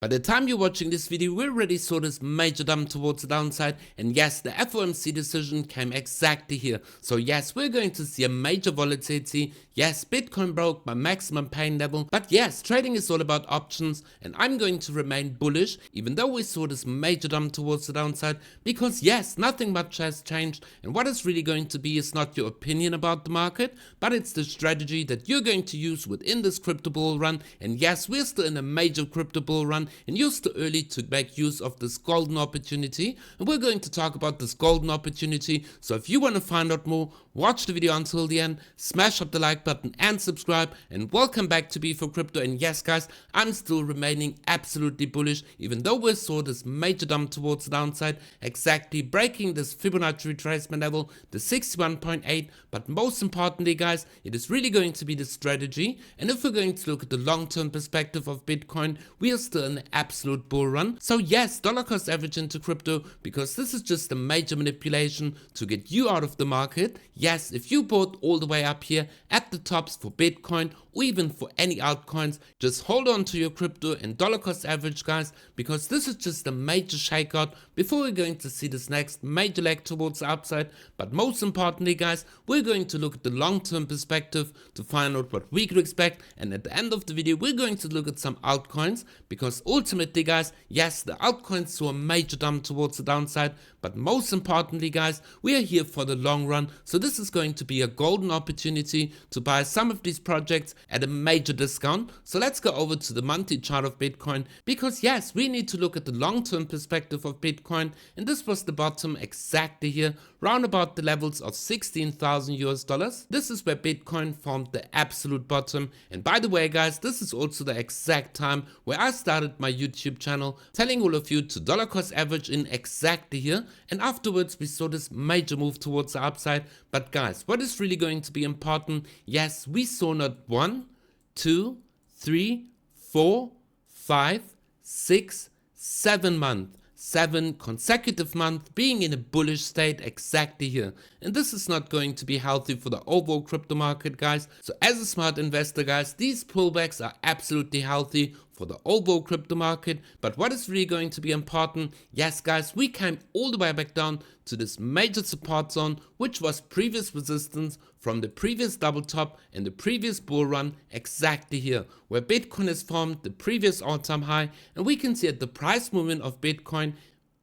By the time you're watching this video, we already saw this major dump towards the downside, and yes, the FOMC decision came exactly here. So yes, we're going to see a major volatility. Yes, Bitcoin broke my maximum pain level, but yes, trading is all about options, and I'm going to remain bullish even though we saw this major dump towards the downside, because yes, nothing much has changed, and what is really going to be is not your opinion about the market, but it's the strategy that you're going to use within this crypto bull run. And yes, we're still in a major crypto bull run, and you're still early to make use of this golden opportunity, and we're going to talk about this golden opportunity. So if you want to find out more, watch the video until the end, smash up the like button and subscribe, and welcome back to B4Crypto. And yes guys, I'm still remaining absolutely bullish even though we saw this major dump towards the downside, exactly breaking this Fibonacci retracement level, the 61.8. But most importantly guys, it is really going to be the strategy, and if we're going to look at the long-term perspective of Bitcoin, we are still in an absolute bull run. So yes, dollar cost average into crypto, because this is just a major manipulation to get you out of the market. Yes, if you bought all the way up here at the tops for Bitcoin or even for any altcoins, just hold on to your crypto and dollar cost average guys, because this is just a major shakeout before we're going to see this next major leg towards the upside. But most importantly guys, we're going to look at the long-term perspective to find out what we could expect, and at the end of the video we're going to look at some altcoins, because ultimately guys, yes, the altcoins saw a major dump towards the downside, but most importantly guys, we are here for the long run. So this is going to be a golden opportunity to buy some of these projects at a major discount. So let's go over to the monthly chart of Bitcoin, because yes, we need to look at the long-term perspective of Bitcoin, and this was the bottom exactly here, round about the levels of 16,000 US dollars. This is where Bitcoin formed the absolute bottom, and by the way guys, this is also the exact time where I started my YouTube channel, telling all of you to dollar cost average in exactly here, and afterwards we saw this major move towards the upside. But guys, what is really going to be important, yes, we saw not 1, 2, 3, 4, 5, 6, 7 months. 7 consecutive months being in a bullish state exactly here, and this is not going to be healthy for the overall crypto market guys. So as a smart investor guys, these pullbacks are absolutely healthy for the overall crypto market. But what is really going to be important, yes guys, we came all the way back down to this major support zone, which was previous resistance from the previous double top and the previous bull run exactly here, where Bitcoin has formed the previous all-time high, and we can see at the price movement of Bitcoin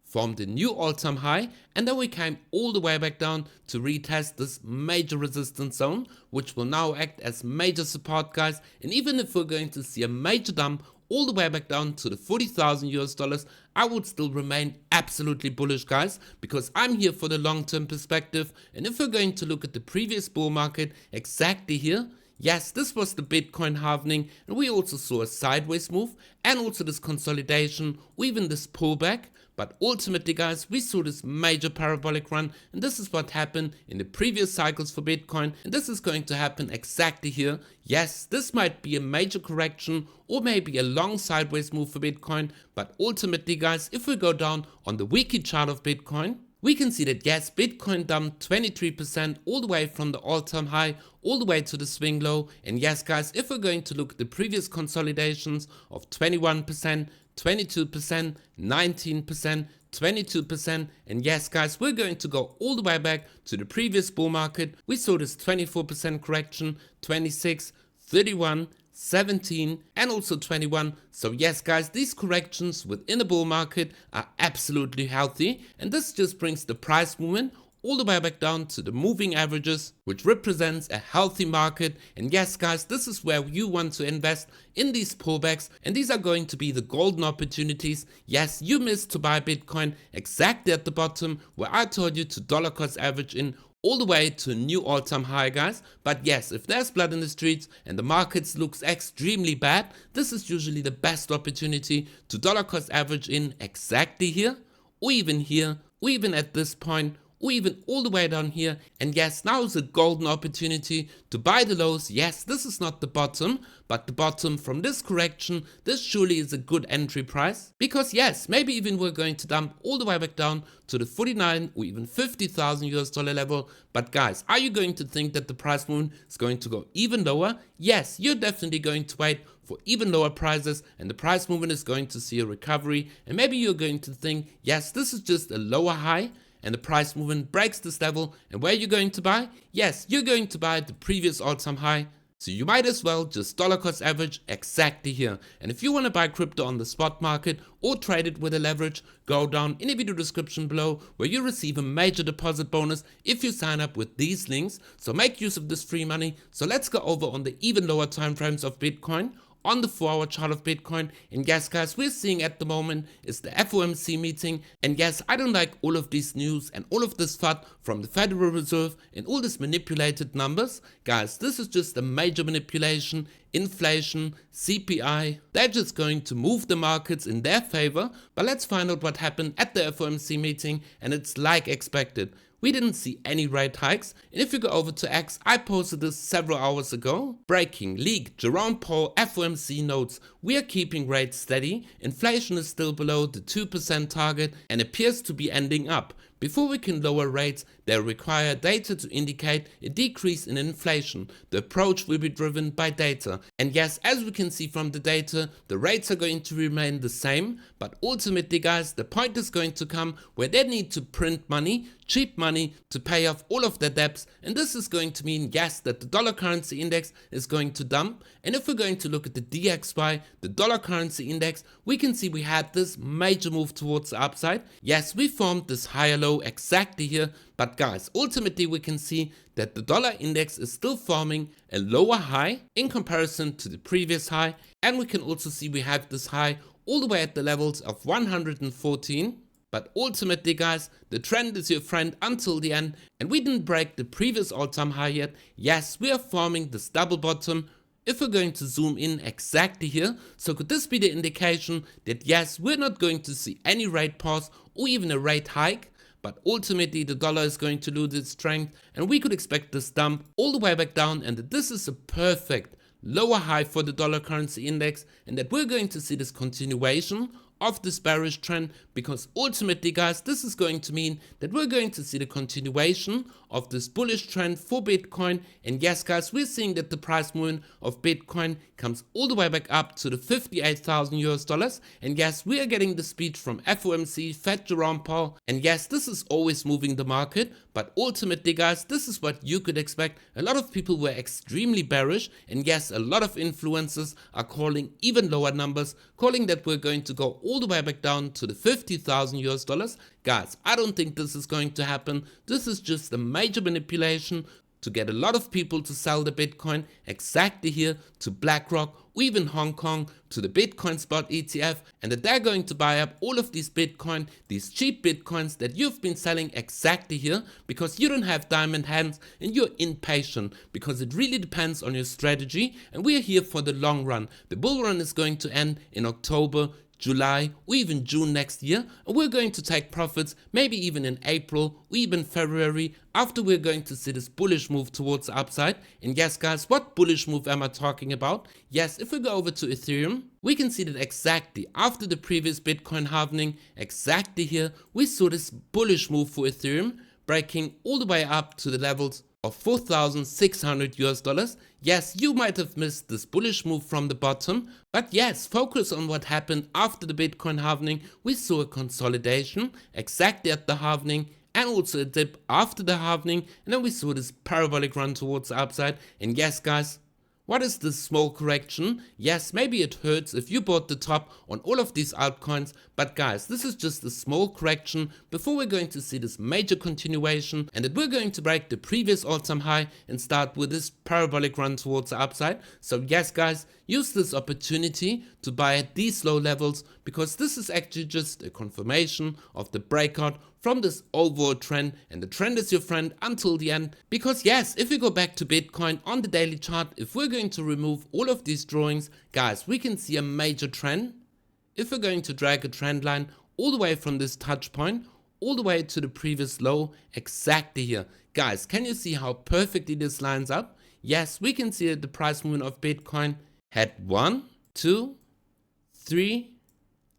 formed a new all-time high, and then we came all the way back down to retest this major resistance zone, which will now act as major support guys. And even if we're going to see a major dump all the way back down to the 40,000 US dollars, I would still remain absolutely bullish guys, because I'm here for the long-term perspective. And if we're going to look at the previous bull market exactly here, yes, this was the Bitcoin halvening, and we also saw a sideways move and also this consolidation or even this pullback. But ultimately guys, we saw this major parabolic run, and this is what happened in the previous cycles for Bitcoin, and this is going to happen exactly here. Yes, this might be a major correction or maybe a long sideways move for Bitcoin, but ultimately guys, if we go down on the weekly chart of Bitcoin, we can see that yes, Bitcoin dumped 23% all the way from the all-time high all the way to the swing low. And yes guys, if we're going to look at the previous consolidations of 21%, 22%, 19%, 22%, and yes guys, we're going to go all the way back to the previous bull market. We saw this 24% correction, 26, 31, 17 and also 21. So yes guys, these corrections within the bull market are absolutely healthy, and this just brings the price movement all the way back down to the moving averages, which represents a healthy market. And yes guys, this is where you want to invest in these pullbacks, and these are going to be the golden opportunities. Yes, you missed to buy Bitcoin exactly at the bottom where I told you to dollar cost average in all the way to a new all-time high guys. But yes, if there's blood in the streets and the markets looks extremely bad, this is usually the best opportunity to dollar cost average in exactly here, or even here, or even at this point, or even all the way down here. And yes, now is a golden opportunity to buy the lows. Yes, this is not the bottom, but the bottom from this correction. This surely is a good entry price, because yes, maybe even we're going to dump all the way back down to the 49 or even 50,000 US dollar level. But guys, are you going to think that the price movement is going to go even lower? Yes, you're definitely going to wait for even lower prices, and the price movement is going to see a recovery, and maybe you're going to think, yes, this is just a lower high, and the price movement breaks this level, and where you're going to buy? Yes, you're going to buy the previous all-time high. So you might as well just dollar cost average exactly here. And if you want to buy crypto on the spot market or trade it with a leverage, go down in the video description below where you receive a major deposit bonus if you sign up with these links. So make use of this free money. So let's go over on the even lower time frames of Bitcoin. On the 4-hour chart of Bitcoin, and yes guys, we're seeing at the moment is the FOMC meeting, and yes, I don't like all of this news and all of this FUD from the Federal Reserve and all these manipulated numbers. Guys, this is just a major manipulation. Inflation, CPI, they're just going to move the markets in their favor, but let's find out what happened at the FOMC meeting, and it's like expected. We didn't see any rate hikes, and if you go over to X, I posted this several hours ago. Breaking, leaked, Jerome Powell FOMC notes, we are keeping rates steady, inflation is still below the 2% target and appears to be ending up. Before we can lower rates, they require data to indicate a decrease in inflation. The approach will be driven by data. And yes, as we can see from the data, the rates are going to remain the same, but ultimately guys, the point is going to come where they need to print money, cheap money, to pay off all of their debts, and this is going to mean, yes, that the dollar currency index is going to dump. And if we're going to look at the DXY, the dollar currency index, we can see we had this major move towards the upside. Yes, we formed this higher low exactly here, but guys, ultimately we can see that the dollar index is still forming a lower high in comparison to the previous high, and we can also see we have this high all the way at the levels of 114. But ultimately guys, the trend is your friend until the end, and we didn't break the previous all-time high yet. Yes, we are forming this double bottom. If we're going to zoom in exactly here, so could this be the indication that yes, we're not going to see any rate pause or even a rate hike, but ultimately the dollar is going to lose its strength, and we could expect this dump all the way back down, and that this is a perfect lower high for the dollar currency index, and that we're going to see this continuation of this bearish trend, because ultimately guys, this is going to mean that we're going to see the continuation of this bullish trend for Bitcoin. And yes guys, we're seeing that the price movement of Bitcoin comes all the way back up to the 58,000 US dollars. And yes, we are getting the speech from FOMC, Fed Jerome Powell, and yes, this is always moving the market, but ultimately guys, this is what you could expect. A lot of people were extremely bearish, and yes, a lot of influencers are calling even lower numbers, calling that we're going to go all the way back down to the 50,000 US dollars. Guys, I don't think this is going to happen. This is just a major manipulation to get a lot of people to sell the Bitcoin exactly here to BlackRock or even Hong Kong to the Bitcoin spot ETF, and that they're going to buy up all of these Bitcoin, these cheap Bitcoins that you've been selling exactly here because you don't have diamond hands and you're impatient, because it really depends on your strategy, and we are here for the long run. The bull run is going to end in October, July or even June next year, and we're going to take profits maybe even in April or even February, after we're going to see this bullish move towards the upside. And yes guys, what bullish move am I talking about? Yes, if we go over to Ethereum, we can see that exactly after the previous Bitcoin halving, exactly here, we saw this bullish move for Ethereum, breaking all the way up to the levels of 4,600 US dollars. Yes, you might have missed this bullish move from the bottom, but yes, focus on what happened after the Bitcoin halving. We saw a consolidation exactly at the halving, and also a dip after the halving, and then we saw this parabolic run towards the upside. And yes guys, what is this small correction? Yes, maybe it hurts if you bought the top on all of these altcoins, but guys, this is just a small correction before we're going to see this major continuation, and that we're going to break the previous all-time high and start with this parabolic run towards the upside. So yes guys, use this opportunity to buy at these low levels, because this is actually just a confirmation of the breakout from this overall trend, and the trend is your friend until the end. Because yes, if we go back to Bitcoin on the daily chart, if we're going to remove all of these drawings, guys, we can see a major trend. If we're going to drag a trend line all the way from this touch point all the way to the previous low exactly here, guys, can you see how perfectly this lines up? Yes, we can see that the price movement of Bitcoin had 1, 2, 3,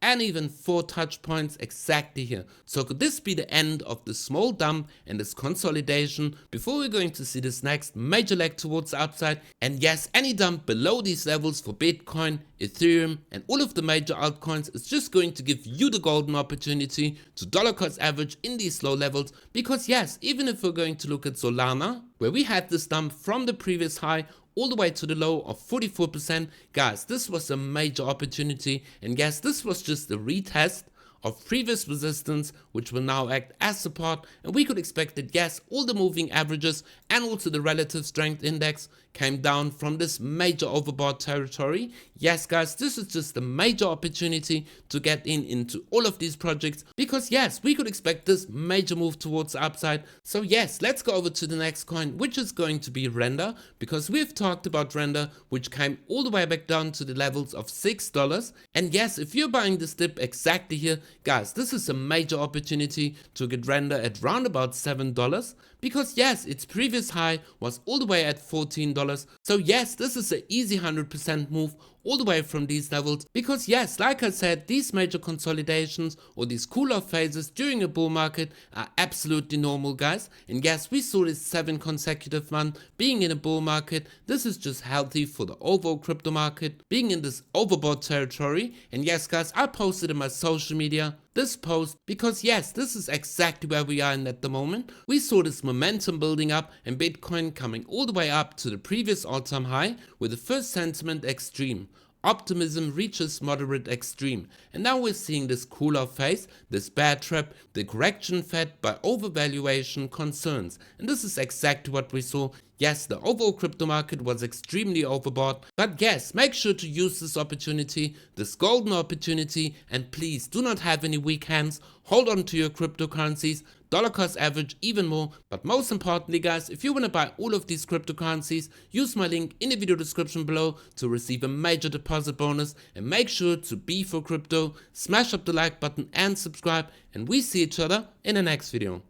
and even 4 touch points exactly here. So could this be the end of the small dump and this consolidation before we're going to see this next major leg towards the upside? And yes, any dump below these levels for Bitcoin, Ethereum and all of the major altcoins is just going to give you the golden opportunity to dollar cost average in these low levels, because yes, even if we're going to look at Solana, where we had this dump from the previous high all the way to the low of 44%, guys, this was a major opportunity, and yes, this was just a retest of previous resistance, which will now act as support, and we could expect that yes, all the moving averages and also the relative strength index came down from this major overbought territory. Yes guys, this is just a major opportunity to get into all of these projects, because yes, we could expect this major move towards the upside. So yes, let's go over to the next coin, which is going to be Render, because we've talked about Render, which came all the way back down to the levels of $6. And yes, if you're buying this dip exactly here, guys, this is a major opportunity to get Render at round about $7, because yes, its previous high was all the way at $14. So yes, this is an easy 100% move all the way from these levels, because yes, like I said, these major consolidations or these cool off phases during a bull market are absolutely normal, guys. And yes, we saw this 7 consecutive months being in a bull market. This is just healthy for the overall crypto market, being in this overbought territory. And yes guys, I posted in my social media this post, because yes, this is exactly where we are in at the moment. We saw this momentum building up and Bitcoin coming all the way up to the previous all-time high, with the first sentiment extreme. Optimism reaches moderate extreme, and now we're seeing this cool off phase, this bear trap, the correction fed by overvaluation concerns, and this is exactly what we saw. Yes, the overall crypto market was extremely overbought, but yes, make sure to use this opportunity, this golden opportunity, and please do not have any weak hands. Hold on to your cryptocurrencies, dollar cost average even more. But most importantly guys, if you want to buy all of these cryptocurrencies, use my link in the video description below to receive a major deposit bonus, and make sure to be for crypto, smash up the like button and subscribe, and we see each other in the next video.